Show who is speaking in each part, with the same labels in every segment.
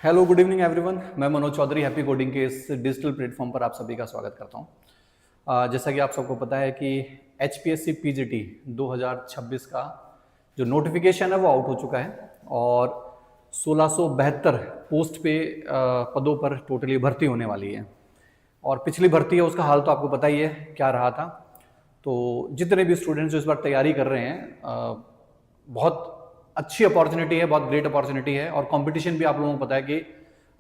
Speaker 1: Hello good evening everyone. मैं Manoj Chaudhary happy coding के इस डिजिटल प्लेटफॉर्म पर आप सभी का स्वागत करता हूं। जैसा कि आप सबको पता है कि HPSC PGT 2026 का जो नोटिफिकेशन है वो आउट हो चुका है और 1672 पोस्ट पे पदों पर टोटली भर्ती होने वाली है। और पिछली भर्ती है उसका हाल तो आपको पता ही है क्या रहा था। तो जितने भी स्टूडेंट्स जो इस बार तैयारी कर रहे हैं, बहुत अच्छी अपॉर्चुनिटी है, बहुत ग्रेट अपॉर्चुनिटी है। और कंपटीशन भी आप लोगों को पता है कि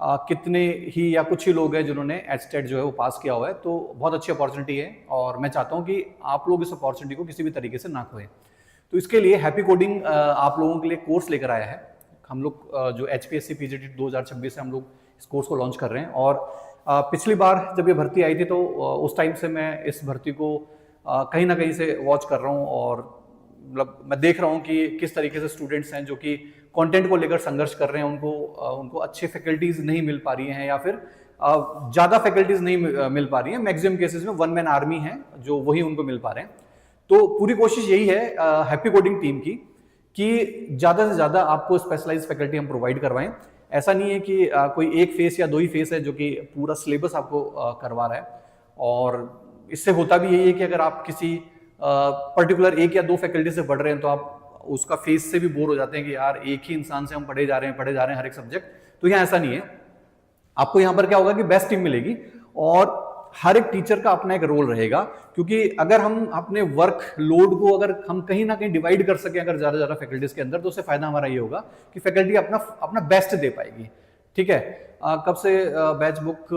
Speaker 1: कितने ही या कुछ ही लोग हैं जिन्होंने एचटेट जो है वो पास किया हुआ है। तो बहुत अच्छी अपॉर्चुनिटी है और मैं चाहता हूं कि आप लोग इस अपॉर्चुनिटी को किसी भी तरीके से ना खोएं। तो इसके लिए हैप्पी कोडिंग आप लोगों के लिए कोर्स लेकर आया है। हम लोग जो HPSC PGT 2026 है हम लोग इस कोर्स को लॉन्च कर रहे हैं। और पिछली बार जब ये भर्ती आई थी तो उस टाइम से मैं इस भर्ती को कहीं ना कहीं से वॉच कर रहा हूँ और मतलब मैं देख रहा हूँ कि किस तरीके से स्टूडेंट्स हैं जो कि कंटेंट को लेकर संघर्ष कर रहे हैं। उनको अच्छे फैकल्टीज नहीं मिल पा रही हैं या फिर ज़्यादा फैकल्टीज नहीं मिल पा रही हैं। मैक्सिमम केसेस में वन मैन आर्मी है जो वही उनको मिल पा रहे हैं। तो पूरी कोशिश यही है हैप्पी कोडिंग टीम की कि ज़्यादा से ज़्यादा आपको स्पेशलाइज फैकल्टी हम प्रोवाइड करवाएं। ऐसा नहीं है कि कोई एक फेस या दो ही फेस है जो कि पूरा सिलेबस आपको करवा रहा है। और इससे होता भी यही है कि अगर आप किसी पर्टिकुलर एक या दो फैकल्टी से पढ़ रहे हैं तो आप उसका फेस से भी बोर हो जाते हैं कि यार एक ही इंसान से हम पढ़े जा रहे हैं हर एक सब्जेक्ट। तो यहाँ ऐसा नहीं है। आपको यहाँ पर क्या होगा कि बेस्ट टीम मिलेगी और हर एक टीचर का अपना एक रोल रहेगा। क्योंकि अगर हम अपने वर्क लोड को अगर हम कहीं ना कहीं डिवाइड कर सकें अगर ज्यादा फैकल्टीज के अंदर, तो उससे फायदा हमारा ये होगा कि फैकल्टी अपना अपना बेस्ट दे पाएगी। ठीक है। कब से बैच बुक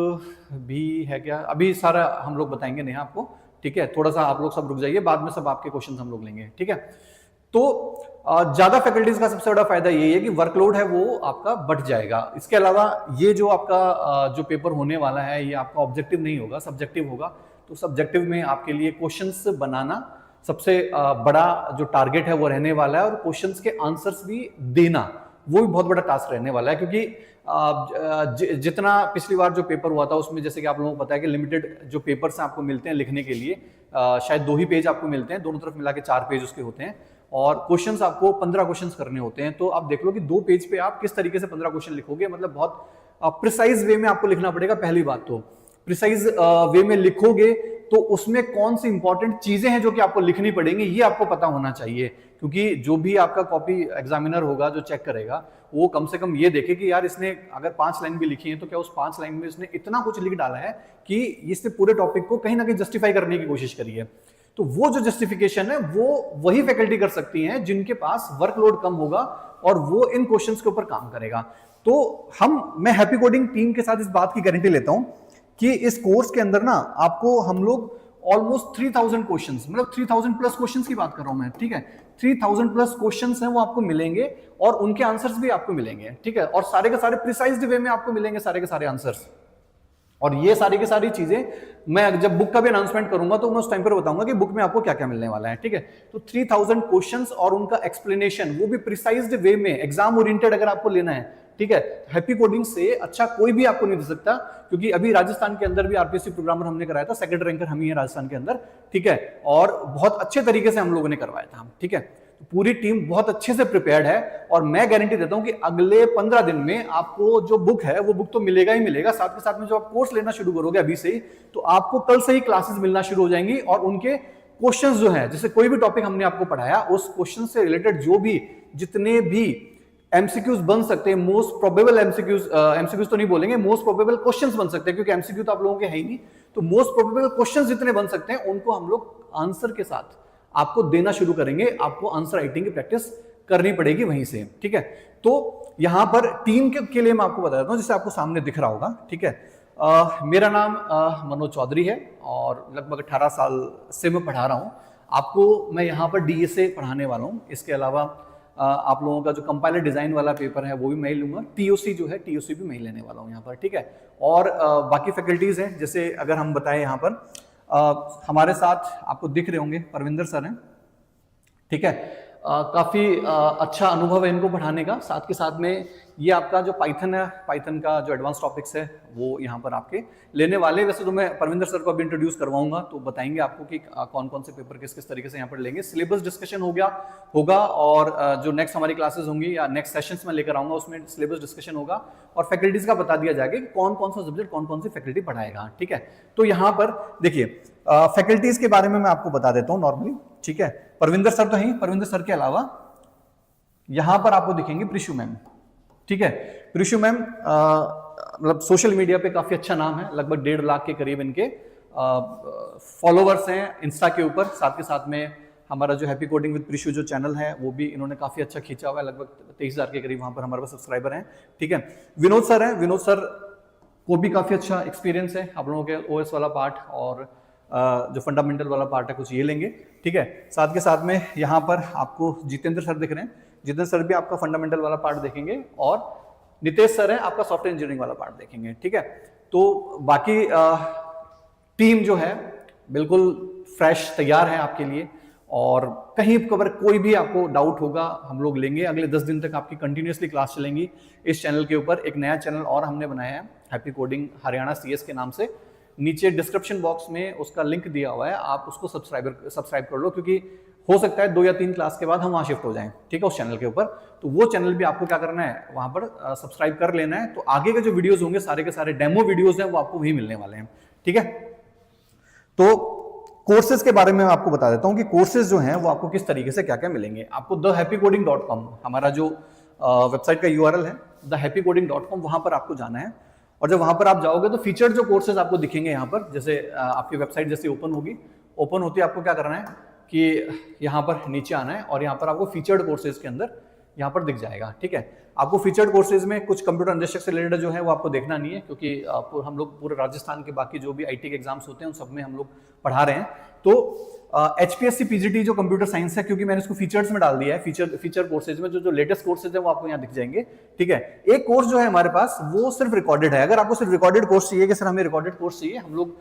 Speaker 1: भी है क्या? अभी सारा हम लोग बताएंगे नेहा आपको। ठीक है, थोड़ा सा आप लोग सब रुक जाइए, बाद में सब आपके क्वेश्चन हम लोग लेंगे। ठीक है। तो ज्यादा फैकल्टीज का सबसे बड़ा फायदा ये है कि वर्कलोड है वो आपका बढ़ जाएगा। इसके अलावा ये जो आपका जो पेपर होने वाला है ये आपका ऑब्जेक्टिव नहीं होगा, सब्जेक्टिव होगा। तो सब्जेक्टिव में आपके लिए क्वेश्चंस बनाना सबसे बड़ा जो टारगेट है वो रहने वाला है और क्वेश्चंस के आंसर्स भी देना वो भी बहुत बड़ा टास्क रहने वाला है। क्योंकि जितना पिछली बार जो पेपर हुआ था उसमें जैसे कि आप लोगों को पता है कि लिमिटेड जो पेपर्स आपको मिलते हैं लिखने के लिए, शायद 2 ही पेज आपको मिलते हैं, दोनों तरफ मिला के 4 पेज उसके होते हैं और क्वेश्चंस आपको 15 क्वेश्चंस करने होते हैं। तो आप देख लो कि 2 पेज पे आप किस तरीके से 15 क्वेश्चन लिखोगे। मतलब बहुत प्रिसाइज वे में आपको लिखना पड़ेगा। पहली बात तो प्रिसाइज वे में लिखोगे तो उसमें कौन सी इंपॉर्टेंट चीजें हैं जो कि आपको लिखनी पड़ेंगी ये आपको पता होना चाहिए। क्योंकि जो भी आपका कॉपी एग्जामिनर होगा जो चेक करेगा वो कम से कम ये देखे कि यार इसने अगर 5 लाइन भी लिखी है तो क्या उस 5 लाइन में इसने इतना कुछ लिख डाला है कि इसने पूरे टॉपिक को कहीं ना कहीं जस्टिफाई करने की कोशिश करी है। तो वो जो जस्टिफिकेशन है वो वही फैकल्टी कर सकती हैं जिनके पास वर्कलोड कम होगा और वो इन क्वेश्चंस के ऊपर काम करेगा। तो मैं हैप्पी कोडिंग टीम के साथ इस बात की गारंटी लेता हूं कि इस कोर्स के अंदर ना आपको हम लोग ऑलमोस्ट 3000 क्वेश्चंस, मतलब 3000 प्लस क्वेश्चंस की बात कर रहा हूं मैं। ठीक है, 3000 प्लस क्वेश्चंस हैं वो आपको मिलेंगे और उनके आंसर्स भी आपको मिलेंगे। ठीक है, और सारे के सारे प्रिसाइज्ड वे में आपको मिलेंगे सारे के सारे आंसर्स। और ये सारी की सारी चीजें मैं जब बुक का भी अनाउंसमेंट करूंगा तो मैं उस टाइम पर बताऊंगा कि बुक में आपको क्या क्या मिलने वाला है। ठीक है, तो 3000 क्वेश्चंस और उनका एक्सप्लेनेशन वो भी प्रिसाइज्ड वे में, एग्जाम ओरिएंटेड अगर आपको लेना है। ठीक है, हैप्पी कोडिंग से अच्छा कोई भी आपको नहीं दे सकता। क्योंकि अभी राजस्थान के अंदर भी RPSC प्रोग्रामर हमने कराया था, सेकंड रैंकर हम ही है राजस्थान के अंदर। ठीक है, और बहुत अच्छे तरीके से हम लोगों ने करवाया था। ठीक है, तो पूरी टीम बहुत अच्छे से प्रिपेयर्ड है और मैं गारंटी देता हूं कि अगले 15 दिन में आपको जो बुक है वो बुक तो मिलेगा ही मिलेगा। साथ के साथ में जो आप कोर्स लेना शुरू करोगे अभी से ही, तो आपको कल से ही क्लासेस मिलना शुरू हो जाएंगी और उनके क्वेश्चंस जो हैं, जैसे कोई भी टॉपिक हमने आपको पढ़ाया उस क्वेश्चन से रिलेटेड जो भी जितने भी एमसीक्यूज बन सकते हैं, मोस्ट प्रोबेबल एमसीक्यूज तो नहीं बोलेंगे, मोस्ट प्रोबेबल क्वेश्चंस बन सकते हैं क्योंकि एमसीक्यू तो आप लोगों के है ही नहीं। तो मोस्ट प्रोबेबल क्वेश्चंस जितने बन सकते हैं उनको हम लोग आंसर के साथ आपको देना शुरू करेंगे। आपको आंसर राइटिंग की प्रैक्टिस करनी पड़ेगी वहीं से। ठीक है, तो यहां पर टीम के लिए मैं आपको बता देता हूं, जैसे आपको सामने दिख रहा होगा। ठीक है, मेरा नाम मनोज चौधरी है और लगभग 18 साल से मैं पढ़ा रहा हूं आपको। मैं यहाँ पर DSA पढ़ाने वाला हूँ। इसके अलावा आप लोगों का जो कंपाइलर डिजाइन वाला पेपर है वो भी मैं ही लूंगा। TOC जो है TOC भी मैं ही लेने वाला हूँ यहाँ पर। ठीक है, और बाकी फैकल्टीज हैं, जैसे अगर हम बताएं यहाँ पर हमारे साथ आपको दिख रहे होंगे परविंदर सर हैं। ठीक है, काफ़ी अच्छा अनुभव है इनको पढ़ाने का। साथ के साथ में ये आपका जो पाइथन है, पाइथन का जो एडवांस टॉपिक्स है वो यहाँ पर आपके लेने वाले। वैसे तो मैं परविंदर सर को अभी इंट्रोड्यूस करवाऊंगा, तो बताएंगे आपको कि कौन कौन से पेपर किस किस तरीके से यहाँ पर लेंगे। सिलेबस डिस्कशन होगा और जो नेक्स्ट हमारी क्लासेस होंगी या नेक्स्ट सेशंस में लेकर आऊंगा उसमें सिलेबस डिस्कशन होगा और फैकल्टीज का बता दिया जाएगा कि कौन कौन सा सब्जेक्ट कौन कौन सी फैकल्टी पढ़ाएगा। ठीक है, तो यहाँ पर देखिए फैकल्टीज के बारे में मैं आपको बता देता हूँ नॉर्मली। ठीक है, परविंदर सर तो हैं, परविंदर सर के अलावा यहां पर आपको दिखेंगे प्रिशु मैम। ठीक है, प्रिशु मैम मतलब सोशल मीडिया पे काफी अच्छा नाम है, लगभग 1.5 लाख के करीब इनके फॉलोवर्स हैं इंस्टा के ऊपर। साथ के साथ में हमारा जो हैप्पी कोडिंग विद प्रिशु जो चैनल है वो भी इन्होंने काफी अच्छा खींचा हुआ है, लगभग 23,000 के करीब वहां पर हमारे पास सब्सक्राइबर हैं। ठीक है, विनोद सर हैं, विनोद सर को भी काफी अच्छा एक्सपीरियंस है आप लोगों के ओएस वाला पार्ट और जो फंडामेंटल वाला पार्ट है कुछ ये लेंगे। ठीक है, साथ के साथ में यहाँ पर आपको जितेंद्र सर दिख रहे हैं, जितेंद्र सर भी आपका फंडामेंटल वाला पार्ट देखेंगे और नितेश सर है आपका सॉफ्टवेयर इंजीनियरिंग वाला पार्ट देखेंगे। ठीक है, तो बाकी टीम जो है बिल्कुल फ्रेश तैयार है आपके लिए और कहीं पर कोई भी आपको डाउट होगा हम लोग लेंगे। अगले 10 दिन तक आपकी कंटिन्यूसली क्लास चलेंगी इस चैनल के ऊपर। एक नया चैनल और हमने बनाया है हैप्पी कोडिंग हरियाणा CS के नाम से, नीचे डिस्क्रिप्शन बॉक्स में उसका लिंक दिया हुआ है, आप उसको सब्सक्राइब कर लो, क्योंकि हो सकता है 2 या 3 क्लास के बाद हम वहाँ शिफ्ट हो जाएं। ठीक है, उस चैनल के ऊपर, तो वो चैनल भी आपको क्या करना है वहाँ पर सब्सक्राइब कर लेना है। तो आगे के जो वीडियोस होंगे सारे के सारे डेमो वीडियोस हैं वो आपको वही मिलने वाले हैं। ठीक है, तो कोर्सेज के बारे में मैं आपको बता देता हूँ कि कोर्सेज जो हैं वो आपको किस तरीके से क्या क्या मिलेंगे। आपको thehappycoding.com हमारा जो वेबसाइट का URL है, thehappycoding.com, वहाँ पर आपको जाना है और जब वहां पर आप जाओगे तो फीचर्ड जो कोर्सेज आपको दिखेंगे यहाँ पर, जैसे आपकी वेबसाइट जैसे ओपन होगी, ओपन होती है आपको क्या करना है कि यहाँ पर नीचे आना है और यहाँ पर आपको फीचर्ड कोर्सेज के अंदर यहाँ पर दिख जाएगा। ठीक है, आपको फीचर्ड कोर्सेज में कुछ कंप्यूटर अन्वेषक से रिलेटेड जो है वो आपको देखना नहीं है, क्योंकि आपको हम लोग पूरे राजस्थान के बाकी जो भी IT के एग्जाम्स होते हैं उन सब में हम लोग पढ़ा रहे हैं। तो HPSC PGT जो कंप्यूटर साइंस है, क्योंकि मैंने इसको फीचर्स में डाल दिया है, फीचर कोर्सेज में जो लेटेस्ट कोर्सेज है वो आपको यहाँ दिख जाएंगे। ठीक है, एक कोर्स जो है हमारे पास वो सिर्फ रिकॉर्डेड है। अगर आपको सिर्फ रिकॉर्डेड कोर्स चाहिए कि सर हमें रिकॉर्डेड कोर्स चाहिए, हम लोग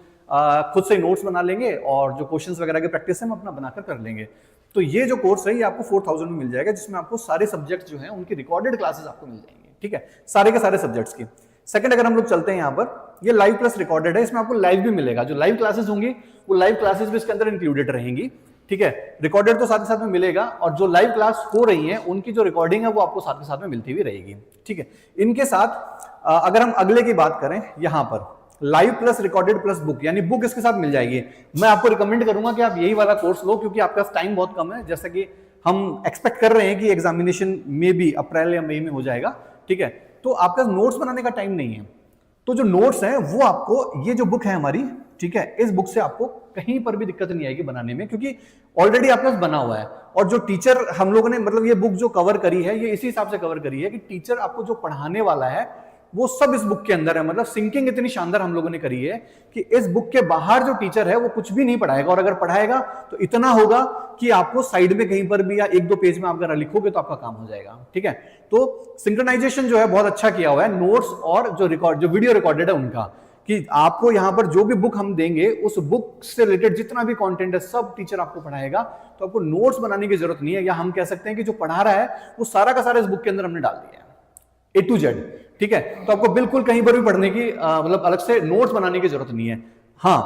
Speaker 1: खुद से नोट्स बना लेंगे और जो क्वेश्चंस वगैरह की प्रैक्टिस है हम अपना बनाकर कर लेंगे, तो ये जो कोर्स है ये आपको 4000 में मिल जाएगा, जिसमें आपको सारे सब्जेक्ट जो है उनकी रिकॉर्डेड क्लासेस आपको मिल जाएंगे। ठीक है, सारे के सारे सब्जेक्ट्स की। सेकंड, अगर हम लोग चलते हैं यहाँ पर, ये लाइव प्लस रिकॉर्डेड है, इसमें आपको लाइव भी मिलेगा। जो लाइव क्लासेस होंगी वो लाइव क्लासेस भी इसके अंदर इंक्लूडेड रहेंगी। ठीक है, रिकॉर्डेड तो साथ ही साथ में मिलेगा और जो लाइव क्लास हो रही है उनकी जो रिकॉर्डिंग है वो आपको साथ के साथ में मिलती हुई रहेगी। ठीक है, इनके साथ अगर हम अगले की बात करें, यहाँ पर live plus recorded plus book, यानी बुक इसके साथ मिल जाएगी। मैं आपको रिकमेंड करूंगा कि आप यही वाला कोर्स लो, क्योंकि आपका टाइम बहुत कम है। जैसा कि हम एक्सपेक्ट कर रहे हैं कि एग्जामिनेशन में भी अप्रैल या मई में हो जाएगा। ठीक है, तो आपका नोट्स बनाने का टाइम नहीं है, तो जो नोट्स हैं वो आपको, ये जो बुक है हमारी, ठीक है, इस बुक से आपको कहीं पर भी दिक्कत नहीं आएगी बनाने में, क्योंकि ऑलरेडी आपके पास बना हुआ है। और जो टीचर हम लोगों ने, मतलब ये बुक जो कवर करी है ये इसी हिसाब से कवर करी है कि टीचर आपको जो पढ़ाने वाला है वो सब इस बुक के अंदर है। मतलब सिंकिंग इतनी शानदार हम लोगों ने करी है कि इस बुक के बाहर जो टीचर है वो कुछ भी नहीं पढ़ाएगा, और अगर पढ़ाएगा तो इतना होगा कि आपको साइड में कहीं पर भी या 1-2 पेज में आप अगर लिखोगे तो आपका काम हो जाएगा। ठीक है, तो सिंक्रोनाइजेशन जो है बहुत अच्छा किया हुआ है नोट्स और जो वीडियो रिकॉर्डेड है उनका, कि आपको यहाँ पर जो भी बुक हम देंगे उस बुक से रिलेटेड जितना भी कंटेंट है सब टीचर आपको पढ़ाएगा, तो आपको नोट्स बनाने की जरूरत नहीं है। या हम कह सकते हैं कि जो पढ़ा रहा है वो सारा का सारा इस बुक के अंदर हमने डाल दिया है A to Z। ठीक है, तो आपको बिल्कुल कहीं पर भी पढ़ने की मतलब अलग से नोट्स बनाने की जरूरत नहीं है। हाँ,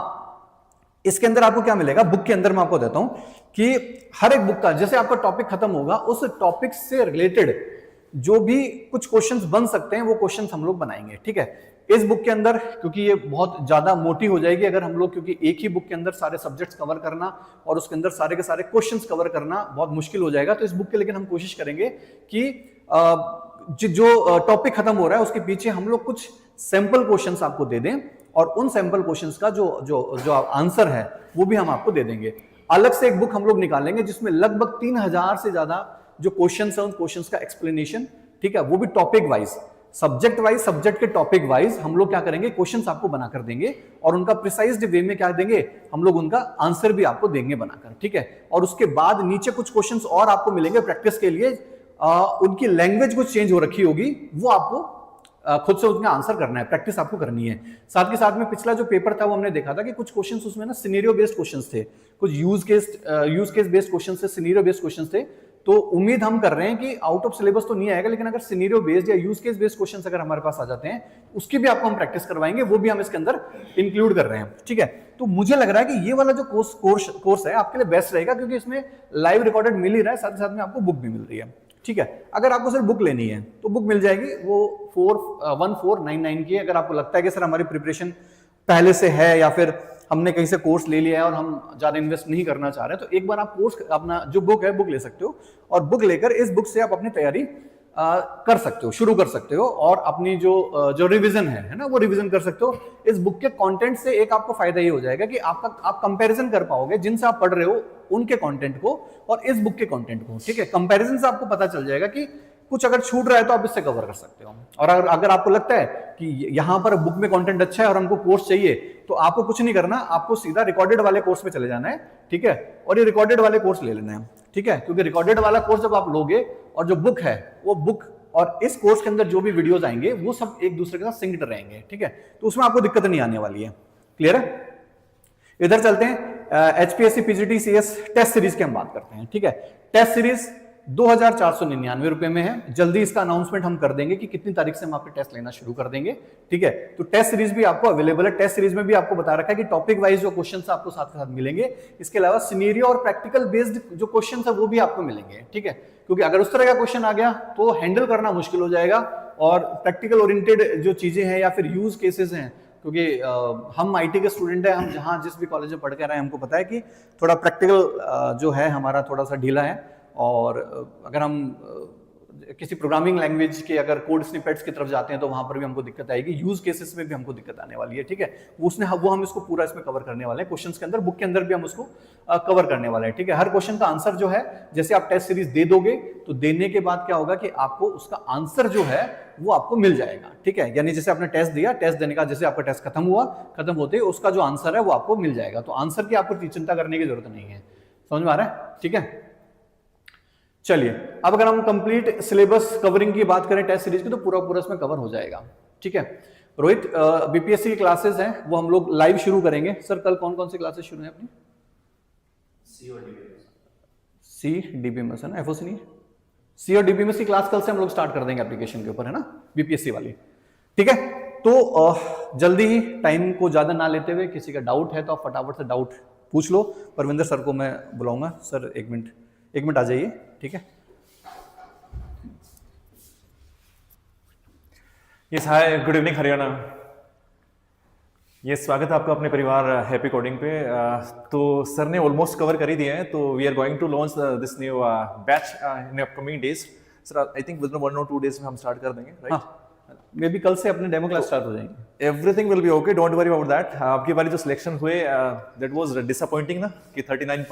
Speaker 1: इसके अंदर आपको क्या मिलेगा, बुक के अंदर मैं आपको देता हूं कि हर एक बुक का, जैसे आपका टॉपिक खत्म होगा उस टॉपिक से रिलेटेड जो भी कुछ क्वेश्चंस बन सकते हैं वो क्वेश्चंस हम लोग बनाएंगे। ठीक है, इस बुक के अंदर, क्योंकि ये बहुत ज्यादा मोटी हो जाएगी अगर हम लोग, क्योंकि एक ही बुक के अंदर सारे सब्जेक्ट्स कवर करना और उसके अंदर सारे के सारे क्वेश्चंस कवर करना बहुत मुश्किल हो जाएगा। तो इस बुक के लेकिन हम कोशिश करेंगे कि जो टॉपिक खत्म हो रहा है उसके पीछे हम लोग कुछ सैंपल क्वेश्चंस आपको दे दें और उन सैंपल क्वेश्चंस का जो आंसर है वो भी हम आपको दे देंगे। अलग से एक बुक हम लोग निकालेंगे जिसमें लगभग 3000 से ज्यादा जो क्वेश्चंस है उन क्वेश्चंस का एक्सप्लेनेशन, ठीक है, वो भी topic wise, subject wise, subject के टॉपिक वाइज हम लोग क्या करेंगे, क्वेश्चंस आपको बनाकर देंगे और उनका प्रिसाइज्ड वे में क्या देंगे, हम लोग उनका आंसर भी आपको देंगे बनाकर। ठीक है, और उसके बाद नीचे कुछ क्वेश्चंस और आपको मिलेंगे प्रैक्टिस के लिए। उनकी लैंग्वेज कुछ चेंज हो रखी होगी, वो आपको खुद से उसका आंसर करना है, प्रैक्टिस आपको करनी है। साथ के साथ में पिछला जो पेपर था वो हमने देखा था कि कुछ क्वेश्चंस उसमें ना सिनेरियो बेस्ड क्वेश्चंस थे, कुछ यूज केस बेस्ड क्वेश्चंस थे, सिनेरियो बेस्ड क्वेश्चंस थे। तो उम्मीद हम कर रहे हैं कि आउट ऑफ सिलेबस तो नहीं आएगा, लेकिन अगर सिनेरियो बेस्ड या यूज केस बेस्ड क्वेश्चंस अगर हमारे पास आ जाते हैं उसकी भी आपको हम प्रैक्टिस करवाएंगे, वो भी हम इसके अंदर इंक्लूड कर रहे हैं। ठीक है, तो मुझे लग रहा है कि ये वाला जो कोर्स है आपके लिए बेस्ट रहेगा, क्योंकि इसमें लाइव रिकॉर्डेड मिल ही रहा है, साथ ही साथ में आपको बुक भी मिल रही है। ठीक है, अगर आपको सिर्फ बुक लेनी है तो बुक मिल जाएगी, वो 1499 की। अगर आपको लगता है कि सर हमारी प्रिपरेशन पहले से है या फिर हमने कहीं से कोर्स ले लिया है और हम ज्यादा इन्वेस्ट नहीं करना चाह रहे, तो एक बार आप कोर्स अपना जो बुक है बुक ले सकते हो, और बुक लेकर इस बुक से आप अपनी तैयारी कर सकते हो, शुरू कर सकते हो, और अपनी जो रिवीजन है ना, वो रिवीजन कर सकते हो। इस बुक के कंटेंट से एक आपको फायदा ये हो जाएगा कि आप कंपैरिजन कर पाओगे जिनसे आप पढ़ रहे हो उनके कंटेंट को और इस बुक के कंटेंट को। ठीक है, कंपैरिजन से आपको पता चल जाएगा कि कुछ अगर छूट रहा है तो आप इससे कवर कर सकते हो, और अगर आपको लगता है कि यहां पर बुक में कंटेंट अच्छा है और हमको कोर्स चाहिए, तो आपको कुछ नहीं करना, आपको सीधा रिकॉर्डेड वाले कोर्स पे चले जाना है। ठीक है, और ये रिकॉर्डेड वाले कोर्स ले लेना है। ठीक है, क्योंकि रिकॉर्डेड वाला कोर्स जब आप लोगे और जो बुक है वो बुक और इस कोर्स के अंदर जो भी वीडियोस आएंगे वो सब एक दूसरे के साथ सिंक्ड रहेंगे। ठीक है, तो उसमें आपको दिक्कत नहीं आने वाली है। क्लियर है? इधर चलते हैं, HPSC PGT CS test series की हम बात करते हैं। ठीक है, टेस्ट सीरीज 2499 रुपए में है। जल्दी इसका अनाउंसमेंट हम कर देंगे कि कितनी तारीख से हम आपके टेस्ट लेना शुरू कर देंगे। ठीक है, तो टेस्ट सीरीज भी आपको अवेलेबल है। टेस्ट सीरीज में भी आपको बता रखा है कि टॉपिक वाइज जो क्वेश्चंस आपको साथ के साथ मिलेंगे, इसके अलावा सिनेरियो और प्रैक्टिकल बेस्ड जो क्वेश्चंस है वो भी आपको मिलेंगे। ठीक है, क्योंकि अगर उस तरह का क्वेश्चन आ गया तो हैंडल करना मुश्किल हो जाएगा, और प्रैक्टिकल ओरिएंटेड जो चीजें हैं या फिर यूज केसेस हैं, क्योंकि हम आईटी के स्टूडेंट हैं, हम जहां जिस भी कॉलेज में पढ़ के रहे हैं, हमको पता है कि थोड़ा प्रैक्टिकल जो है हमारा थोड़ा सा ढीला है। और अगर हम किसी प्रोग्रामिंग लैंग्वेज के अगर कोड स्निपेट्स की तरफ जाते हैं तो वहां पर भी हमको दिक्कत आएगी, यूज केसेस में भी हमको दिक्कत आने वाली है। ठीक है, वो हम इसको पूरा इसमें कवर करने वाले हैं, क्वेश्चंस के अंदर, बुक के अंदर भी हम उसको कवर करने वाले हैं। ठीक है, हर क्वेश्चन का आंसर जो है, जैसे आप टेस्ट सीरीज दे दोगे तो देने के बाद क्या होगा कि आपको उसका आंसर जो है वो आपको मिल जाएगा। ठीक है, यानी जैसे आपने टेस्ट दिया, टेस्ट देने का जैसे आपका टेस्ट खत्म हुआ, खत्म होते ही उसका जो आंसर है वो आपको मिल जाएगा। तो आंसर की आपको चिंता करने की जरूरत नहीं है। समझ में आ रहा है? ठीक है, चलिए अब अगर हम कंप्लीट सिलेबस कवरिंग की बात करें टेस्ट सीरीज की, तो पूरा इसमें कवर हो जाएगा। ठीक है रोहित, बीपीएससी की क्लासेस हैं वो हम लोग लाइव शुरू करेंगे। सर कल कौन कौन सी क्लासेस शुरू हैं अपनी? सी डीबीएमएस है ना, एफओसी नहीं, सी और डीबीएमएस की क्लास कल से हम लोग स्टार्ट कर देंगे एप्लीकेशन के ऊपर, है ना, बीपीएससी वाली। ठीक है, तो जल्दी ही, टाइम को ज्यादा ना लेते हुए, किसी का डाउट है तो आप फटाफट से डाउट पूछ लो। परविंदर सर को मैं बुलाऊंगा। सर एक मिनट आ जाइए। ठीक है,
Speaker 2: yes hi, good evening Haryana. ये स्वागत है आपका अपने परिवार हैप्पी कोडिंग पे। तो सर ने ऑलमोस्ट कवर कर ही दिया है, तो we are going to launch this new batch in upcoming days. Sir I think with 1 or 2 days में हम स्टार्ट कर देंगे, राइट?
Speaker 1: मे बी कल से अपने डेमो क्लास स्टार्ट हो जाएंगे।
Speaker 2: Everything will be okay, don't worry about that. आपकी बारी जो सिलेक्शन हुए दैट वाज डिसअपॉइंटिंग ना, कि 39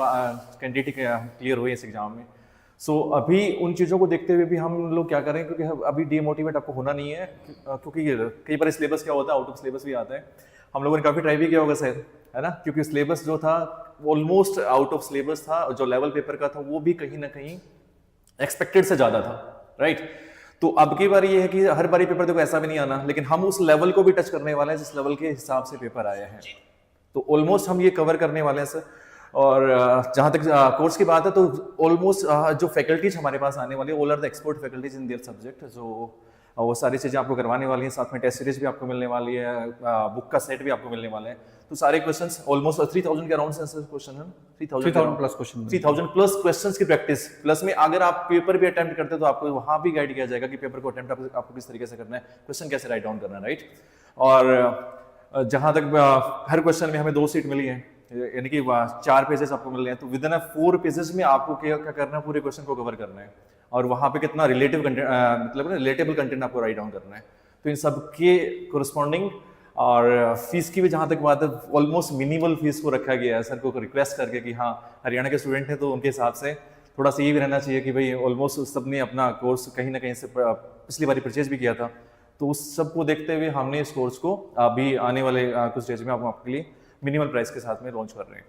Speaker 2: कैंडिडेट क्लियर हुए इस एग्जाम में। सो अभी उन चीज़ों को देखते हुए भी हम लोग क्या करें, क्योंकि अभी डीमोटिवेट आपको होना नहीं है, क्योंकि कई बार सिलेबस क्या होता है, आउट ऑफ सिलेबस भी आता है। हम लोगों ने काफ़ी ट्राई भी किया होगा सर, है ना, क्योंकि सिलेबस जो था ऑलमोस्ट आउट ऑफ सिलेबस था, जो लेवल पेपर का था वो भी कहीं ना कहीं एक्सपेक्टेड से ज़्यादा था, राइट? तो अब की बार ये है कि हर बारी पेपर देखो ऐसा भी नहीं आना, लेकिन हम उस लेवल को भी टच करने वाले हैं जिस लेवल के हिसाब से पेपर आया है। तो ऑलमोस्ट हम ये कवर करने वाले हैं सर। और जहाँ तक कोर्स की बात है, तो ऑलमोस्ट जो फैकल्टीज हमारे पास आने वाली है, all are the expert faculties in their subject, जो वो सारी चीज़ें आपको करवाने वाली हैं। साथ में टेस्ट सीरीज भी आपको मिलने वाली है, बुक का सेट भी आपको मिलने वाला है। तो सारे क्वेश्चंस ऑलमोस्ट 3000 के अराउंड आंसर क्वेश्चन है,
Speaker 1: 3000 प्लस क्वेश्चन,
Speaker 2: 3000 प्लस क्वेश्चंस की प्रैक्टिस, प्लस में अगर आप पेपर भी अटेम्प्ट करते हैं तो आपको वहाँ भी गाइड किया जाएगा कि पेपर को अटेम्प्ट आपको किस तरीके से करना है, क्वेश्चन कैसे राइट डाउन करना है, राइट? और जहाँ तक हर क्वेश्चन में हमें 2 सीट मिली है, यानी कि 4 पेजेस आपको मिल रहे हैं। तो विद इन 4 पेजेस में आपको क्या करना है, पूरे क्वेश्चन को कवर करना है, और वहाँ पे कितना रिलेटिव कंटेंट, मतलब रिलेटेबल कंटेंट आपको राइट डाउन करना है। तो इन सब के कोरस्पॉन्डिंग, और फीस की भी जहाँ तक बात है, ऑलमोस्ट मिनिमल फीस को रखा गया है सर को रिक्वेस्ट करके कि हाँ हरियाणा के स्टूडेंट हैं तो उनके हिसाब से थोड़ा सा ये भी रहना चाहिए कि भाई ऑलमोस्ट सबने अपना कोर्स कहीं ना कहीं से पिछली बारी परचेज भी किया था। तो उस सब को देखते हुए हमने इस कोर्स को अभी आने वाले कुछ स्टेज में आपके लिए मिनिमल प्राइस के साथ में लॉन्च कर रहे हैं।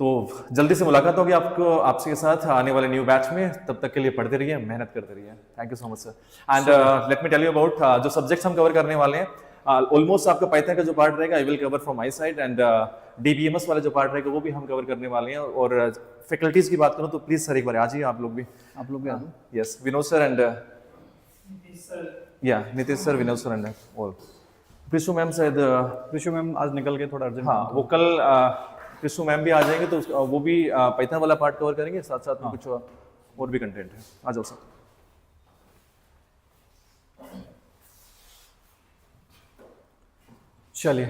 Speaker 2: तो जल्दी से मुलाकात होगी आपके साथ आने वाले न्यू बैच में। तब तक के लिए पढ़ते रहिए, मेहनत करते रहिए। Thank you so much sir. And let me tell you about जो सब्जेक्ट्स हम कवर करने वाले हैं। ऑलमोस्ट आपका पाइथन का जो पार्ट रहेगा I will cover from my side, and DBMS वाला जो पार्ट रहेगा वो भी हम कवर करने वाले हैं। और फैकल्टीज की बात करूं तो प्लीज सर एक बार आ जाइए आप लोग भी आ जाओ। Yes, Vinod sir and Nitish sir, Vinod sir and all. Prishu ma'am शायद
Speaker 1: प्रिशु मैम आज निकल के थोड़ा अर्जेंट।
Speaker 2: हाँ, वो कल प्रिशु मैम भी आ जाएंगे तो वो भी पाइथन वाला पार्ट कवर करेंगे, साथ साथ में कुछ और भी कंटेंट है। आ जाओ सर।
Speaker 1: चलिए,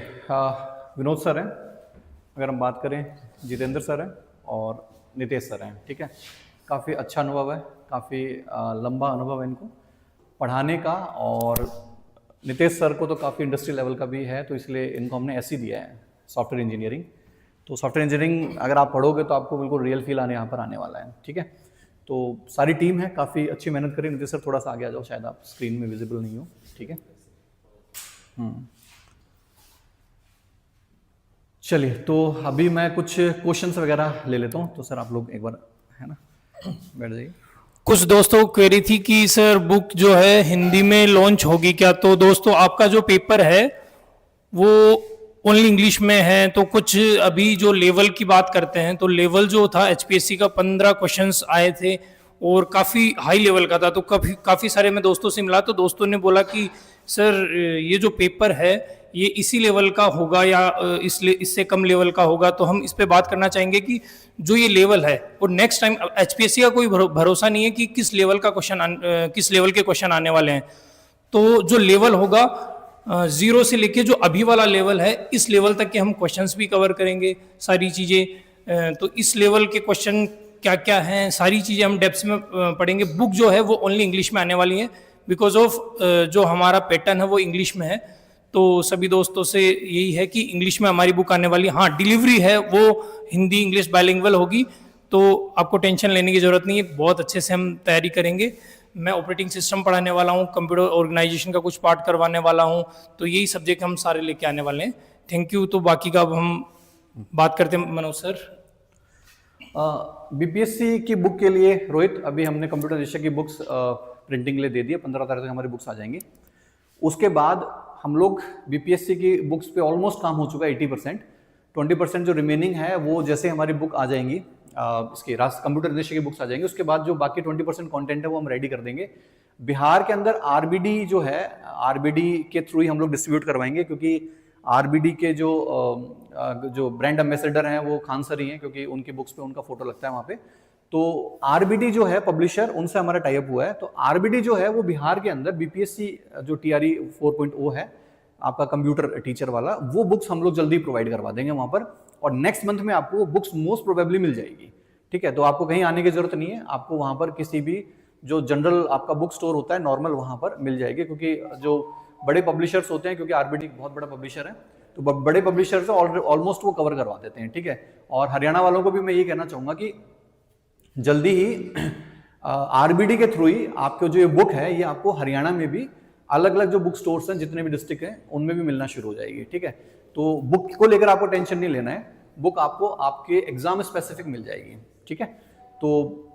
Speaker 1: विनोद सर हैं, अगर हम बात करें जितेंद्र सर हैं और नितेश सर हैं, ठीक है। काफ़ी अच्छा अनुभव है, काफ़ी लंबा अनुभव है इनको पढ़ाने का, और नितेश सर को तो काफ़ी इंडस्ट्री लेवल का भी है, तो इसलिए इनको हमने ऐसी दिया है सॉफ्टवेयर इंजीनियरिंग। तो सॉफ्टवेयर इंजीनियरिंग अगर आप पढ़ोगे तो आपको बिल्कुल रियल फील यहाँ पर आने वाला है, ठीक है। तो सारी टीम है, काफ़ी अच्छी मेहनत करी। नितेश सर थोड़ा सा आगे आ जाओ, शायद आप स्क्रीन में विजिबल नहीं हो, ठीक है। चलिए, तो अभी मैं कुछ क्वेश्चंस वगैरह ले लेता हूँ, तो सर आप लोग एक बार, है ना, बैठ जाइए।
Speaker 3: कुछ दोस्तों को क्वेरी थी कि सर बुक जो है हिंदी में लॉन्च होगी क्या? तो दोस्तों आपका जो पेपर है वो ओनली इंग्लिश में है, तो कुछ अभी जो लेवल की बात करते हैं तो लेवल जो था HPSC का 15 क्वेश्चंस आए थे और काफ़ी हाई लेवल का था। तो काफ़ी सारे मैं दोस्तों से मिला तो दोस्तों ने बोला कि सर ये जो पेपर है ये इसी लेवल का होगा या इससे कम लेवल का होगा। तो हम इस पे बात करना चाहेंगे कि जो ये लेवल है और नेक्स्ट टाइम HPSC का कोई भरोसा नहीं है कि किस लेवल के क्वेश्चन आने वाले हैं। तो जो लेवल होगा 0 से लेके जो अभी वाला लेवल है इस लेवल तक के हम क्वेश्चंस भी कवर करेंगे, सारी चीज़ें। तो इस लेवल के क्वेश्चन क्या क्या हैं, सारी चीज़ें हम डेप्थ में पढ़ेंगे। बुक जो है वो ओनली इंग्लिश में आने वाली है, बिकॉज ऑफ जो हमारा पैटर्न है वो इंग्लिश में है। तो सभी दोस्तों से यही है कि इंग्लिश में हमारी बुक आने वाली है। हाँ, डिलीवरी है वो हिंदी इंग्लिश बाइलिंगुअल होगी, तो आपको टेंशन लेने की ज़रूरत नहीं है, बहुत अच्छे से हम तैयारी करेंगे। मैं ऑपरेटिंग सिस्टम पढ़ाने वाला हूँ, कंप्यूटर ऑर्गेनाइजेशन का कुछ पार्ट करवाने वाला हूँ, तो यही सब्जेक्ट हम सारे लेके आने वाले हैं। Thank you. तो बाकी का अब हम बात करते हैं मनोज सर।
Speaker 1: BPSC की बुक के लिए रोहित, अभी हमने कंप्यूटर विषय की बुक्स प्रिंटिंग के लिए दे दी है, 15 तारीख तक हमारी बुक्स आ जाएंगी। उसके बाद हम लोग BPSC की बुक्स पे ऑलमोस्ट काम हो चुका है 80%। 20% जो रिमेनिंग है वो जैसे हमारी बुक आ जाएंगी, इसकी राष्ट्र कंप्यूटर विषय की बुक्स आ जाएंगी, उसके बाद जो बाकी 20% कंटेंट है वो हम रेडी कर देंगे। बिहार के अंदर RBD जो है, RBD के थ्रू ही हम लोग डिस्ट्रीब्यूट करवाएंगे, क्योंकि RBD के जो ब्रांड एम्बेसडर हैं वो खान सर ही हैं, क्योंकि उनकी बुक्स पे उनका फोटो लगता है वहाँ पे। तो RBD जो है पब्लिशर, उनसे हमारा टाई अप हुआ है। तो RBD जो है वो बिहार के अंदर BPSC जो TRE 4.0 है आपका कंप्यूटर टीचर वाला, वो बुक्स हम लोग जल्दी प्रोवाइड करवा देंगे वहाँ पर, और नेक्स्ट मंथ में आपको वो बुक्स मोस्ट प्रोबेबली मिल जाएगी, ठीक है। तो आपको कहीं आने की जरूरत नहीं है, आपको वहाँ पर किसी भी जो जनरल आपका बुक स्टोर होता है नॉर्मल वहाँ पर मिल जाएगी, क्योंकि जो बड़े पब्लिशर्स होते हैं, क्योंकि RBD बहुत बड़ा पब्लिशर है, तो बड़े पब्लिशर्स ऑलमोस्ट वो कवर करवा देते हैं, ठीक है। और हरियाणा वालों को भी मैं ये कहना चाहूँगा कि जल्दी ही RBD के थ्रू ही आपको जो ये बुक है ये आपको हरियाणा में भी अलग अलग जो बुक स्टोर्स हैं, जितने भी डिस्ट्रिक्ट हैं, उनमें भी मिलना शुरू हो जाएगी, ठीक है। तो बुक को लेकर आपको टेंशन नहीं लेना है, बुक आपको आपके एग्जाम स्पेसिफिक मिल जाएगी, ठीक है। तो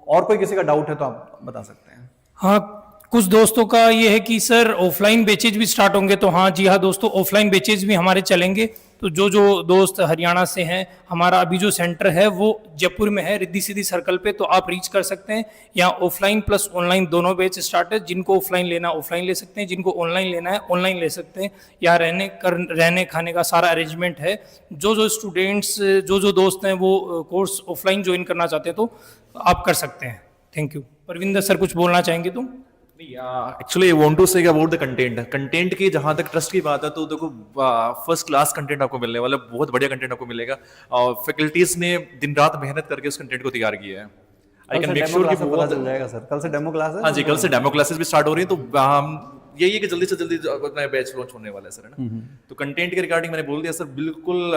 Speaker 1: और कोई किसी का डाउट है तो आप बता सकते हैं।
Speaker 3: हाँ, कुछ दोस्तों का ये है कि सर ऑफलाइन बैचेज भी स्टार्ट होंगे। तो हाँ जी हाँ दोस्तों, ऑफलाइन बैचेज भी हमारे चलेंगे। तो जो दोस्त हरियाणा से हैं, हमारा अभी जो सेंटर है वो जयपुर में है, रिद्धि सिद्धि सर्कल पे, तो आप रीच कर सकते हैं। यहाँ ऑफलाइन प्लस ऑनलाइन दोनों बैच स्टार्ट है। जिनको ऑफलाइन लेना ऑफलाइन ले सकते हैं, जिनको ऑनलाइन लेना है ऑनलाइन ले सकते हैं। यहाँ रहने खाने का सारा अरेंजमेंट है। जो स्टूडेंट्स जो दोस्त हैं वो कोर्स ऑफलाइन ज्वाइन करना चाहते हैं तो आप कर सकते हैं। Thank you. परविंदर सर कुछ बोलना चाहेंगे तुम?
Speaker 2: Actually I want to say about the content की जहां तक ट्रस्ट की बात है तो देखो फर्स्ट क्लास कंटेंट आपको मिलने वाला है, बहुत बढ़िया कंटेंट आपको मिलेगा। और फैकल्टीज ने दिन रात मेहनत करके उस कंटेंट को तैयार किया है। आई कैन मेक श्योर कि
Speaker 1: पता चल जाएगा सर, कल से डेमो क्लास है।
Speaker 2: हाँ जी, कल से डेमो क्लासेस भी स्टार्ट हो रही हैं, तो हम यही है कि जल्दी से जल्दी अपना बैच लॉन्च होने वाला है सर, है ना। तो कंटेंट के रिगार्डिंग मैंने बोल दिया सर, बिल्कुल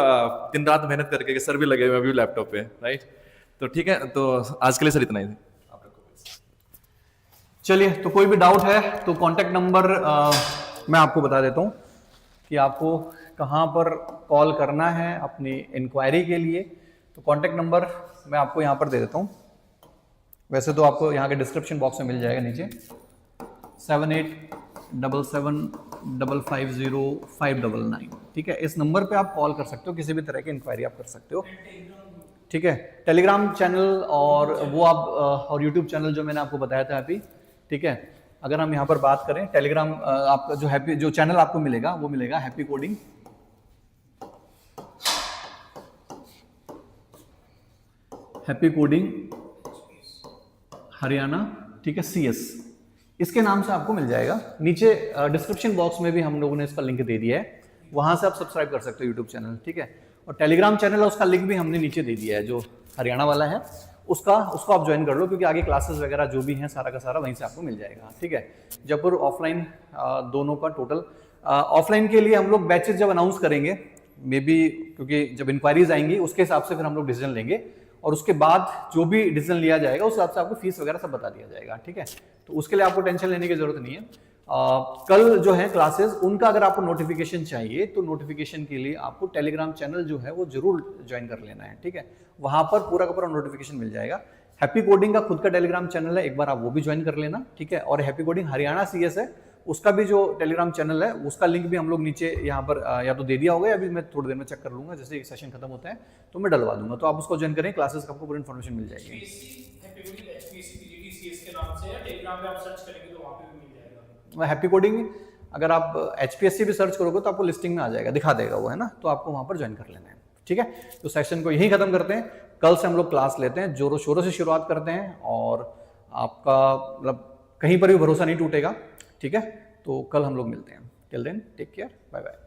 Speaker 2: दिन रात मेहनत करके सर भी लगे हुए अभी लैपटॉप पे, राइट। तो ठीक है, तो आज के लिए सर इतना ही।
Speaker 1: चलिए, तो कोई भी डाउट है तो कांटेक्ट नंबर मैं आपको बता देता हूँ कि आपको कहाँ पर कॉल करना है अपनी इंक्वायरी के लिए। तो कांटेक्ट नंबर मैं आपको यहाँ पर दे देता हूँ, वैसे तो आपको यहाँ के डिस्क्रिप्शन बॉक्स में मिल जाएगा नीचे, 7877 550-599, ठीक है। इस नंबर पे आप कॉल कर सकते हो, किसी भी तरह की इंक्वायरी आप कर सकते हो, ठीक है। टेलीग्राम चैनल और वो आप और यूट्यूब चैनल जो मैंने आपको बताया था अभी, ठीक है। अगर हम यहाँ पर बात करें टेलीग्राम, आपका जो चैनल आपको मिलेगा वो मिलेगा हैप्पी कोडिंग, हरियाणा, ठीक है, CS, इसके नाम से आपको मिल जाएगा। नीचे डिस्क्रिप्शन बॉक्स में भी हम लोगों ने इसका लिंक दे दिया है, वहां से आप सब्सक्राइब कर सकते हो यूट्यूब चैनल, ठीक है। और टेलीग्राम चैनल है उसका लिंक भी हमने नीचे दे दिया है, जो हरियाणा वाला है उसको आप ज्वाइन कर लो, क्योंकि आगे क्लासेस वगैरह जो भी हैं सारा का सारा वहीं से आपको मिल जाएगा, ठीक है। जयपुर ऑफलाइन दोनों का टोटल, ऑफलाइन के लिए हम लोग बैचेज जब अनाउंस करेंगे मे बी, क्योंकि जब इंक्वायरीज आएंगी उसके हिसाब से फिर हम लोग डिसीजन लेंगे, और उसके बाद जो भी डिसीजन लिया जाएगा उस हिसाब से आपको फीस वगैरह सब बता दिया जाएगा, ठीक है। तो उसके लिए आपको टेंशन लेने की जरूरत नहीं है। कल जो है क्लासेस उनका अगर आपको नोटिफिकेशन चाहिए तो नोटिफिकेशन के लिए आपको टेलीग्राम चैनल जो है वो जरूर ज्वाइन कर लेना है, ठीक है। वहां पर पूरा का पूरा नोटिफिकेशन मिल जाएगा। हैप्पी कोडिंग का खुद का टेलीग्राम चैनल है, एक बार आप वो भी ज्वाइन कर लेना, ठीक है। और हैप्पी कोडिंग हरियाणा CS है, उसका भी जो टेलीग्राम चैनल है उसका लिंक भी हम लोग नीचे यहाँ पर या तो दे दिया होगा, या अभी मैं थोड़ी देर में चेक कर लूंगा, जैसे सेशन खत्म होता है तो मैं डलवा दूंगा, तो आप उसको ज्वाइन करें, क्लासेस का आपको पूरी इन्फॉर्मेशन मिल जाएगी। हैप्पी कोडिंग अगर आप HPSC भी सर्च करोगे तो आपको लिस्टिंग में आ जाएगा, दिखा देगा वो, है ना, तो आपको वहां पर ज्वाइन कर लेना है, ठीक है। तो सेशन को यहीं खत्म करते हैं, कल से हम लोग क्लास लेते हैं, जोरों शोरों से शुरुआत करते हैं, और आपका मतलब कहीं पर भी भरोसा नहीं टूटेगा, ठीक है। तो कल हम लोग मिलते हैं, till then take care, bye bye.